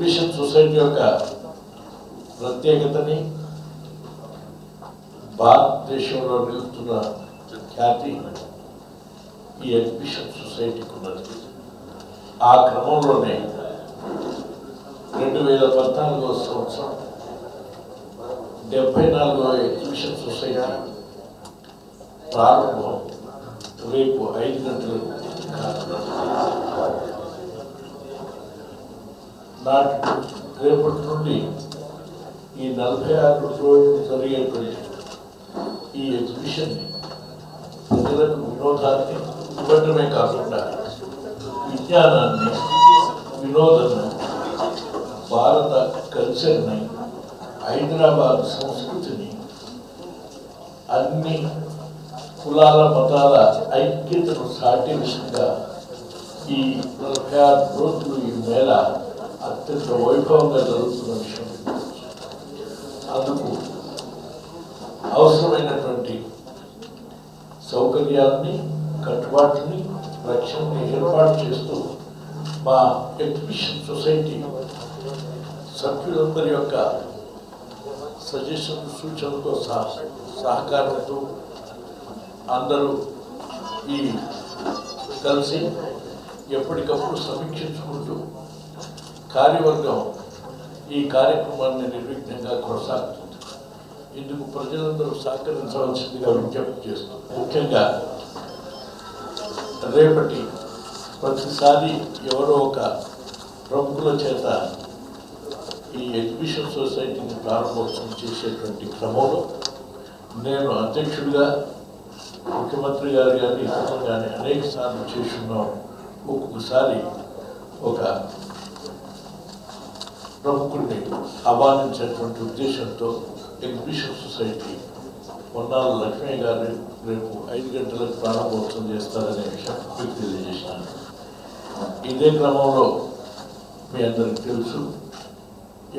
Exhibition society యొక్క ప్రత్యేకతని భారతదేశంలో నిలుస్తున్న ఖ్యాతి ఈ ఎగ్జిబిషన్ సొసైటీకి ఉన్నది. ఆ క్రమంలోనే 2014వ సంవత్సరం 74వ ఎగ్జిబిషన్ సొసైటీ ప్రారంభం రేపు 5 గంటలకు రేపటి నుండి ఈ 46 రోజులు జరిగేటువంటి ఈ ఎగ్జిబిషన్ని ప్రజలకు వినోదాన్ని ఇవ్వడమే కాకుండా విజ్ఞానాన్ని, వినోదాన్ని, భారత కల్చర్ని, హైదరాబాద్ సంస్కృతిని, అన్ని కులాల మతాల ఐక్యతను సాటే విషయంగా ఈ 46 రోజులు ఈ మేళ అత్యంత వైభవంగా జరుగుతున్న విషయం. అందుకు అవసరమైనటువంటి సౌకర్యాలని, కట్టుబాట్లని, రక్షణని ఏర్పాటు చేస్తూ మా ఎగ్జిబిషన్ సొసైటీ సభ్యులందరి యొక్క సజెషన్, సూచనలతో సహకారంతో అందరూ ఈ కలిసి ఎప్పటికప్పుడు సమీక్షించుకుంటూ కార్యవర్గం ఈ కార్యక్రమాన్ని నిర్విఘ్నంగా కొనసాగుతుంది. ఇందుకు ప్రజలందరూ సహకరించవలసిందిగా విజ్ఞప్తి చేస్తాం. ముఖ్యంగా రేపటి ప్రతిసారి ఎవరో ఒక ప్రముఖుల చేత ఈ ఎగ్జిబిషన్ సొసైటీని ప్రారంభోత్సవం చేసేటువంటి క్రమంలో నేను అధ్యక్షుడిగా, ముఖ్యమంత్రి గారు కానీ ఇతరులు కానీ అనేక సార్లు చేస్తున్నాం. ఒక్కొక్కసారి ఒక ప్రముఖుడిని ఆహ్వానించేటువంటి ఉద్దేశంతో ఎగ్జిబిషన్ సొసైటీ పొన్నాల లక్ష్మయ్య గారు రేపు 5 గంటలకు ప్రారంభోత్సవం చేస్తారనే విషయం మీకు తెలియజేసినాను. ఇదే క్రమంలో మీ అందరికి తెలుసు,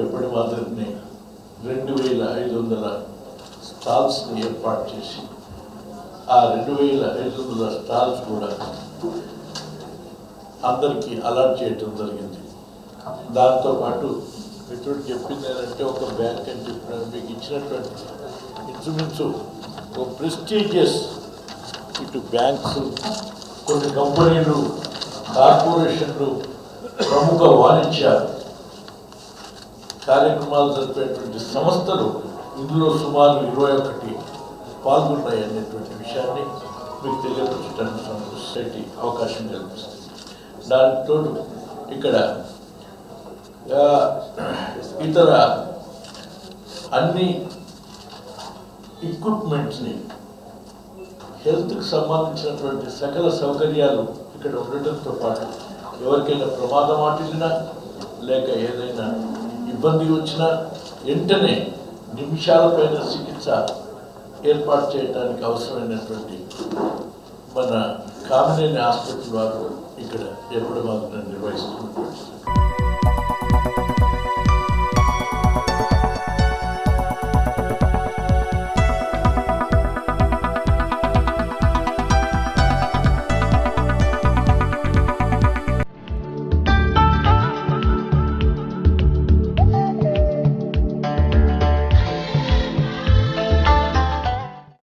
ఎప్పటి మాదిరిని 2500 స్టాల్స్ని ఏర్పాటు చేసి ఆ 2500 స్టాల్స్ కూడా అందరికీ అలాట్ చేయటం జరిగింది. దాంతోపాటు మిత్రుడు చెప్పింది ఏంటంటే ఒక బ్యాంక్ అని చెప్పిన మీకు ఇచ్చినటువంటి ఇంచుమించు ఒక ప్రెస్టీజియస్ ఇటు బ్యాంక్స్, కొన్ని కంపెనీలు, కార్పొరేషన్లు, ప్రముఖ వాణిజ్య కార్యక్రమాలు జరిపేటువంటి సంస్థలు ఇందులో సుమారు 21 పాల్గొన్నాయి అనేటువంటి విషయాన్ని మీకు తెలియపరచడానికి సొసైటీ అవకాశం కల్పిస్తుంది. దానితో ఇక్కడ ఇతర అన్ని ఎక్విప్మెంట్స్ని, హెల్త్కి సంబంధించినటువంటి సకల సౌకర్యాలు ఇక్కడ ఉండటంతో పాటు ఎవరికైనా ప్రమాదం వాటిల్లినా లేక ఏదైనా ఇబ్బంది వచ్చినా వెంటనే నిమిషాలపైన చికిత్స ఏర్పాటు చేయడానికి అవసరమైనటువంటి మన కామినేని హాస్పిటల్ వారు ఇక్కడ ఎప్పుడు మాత్రం నిర్వహిస్తున్నారు.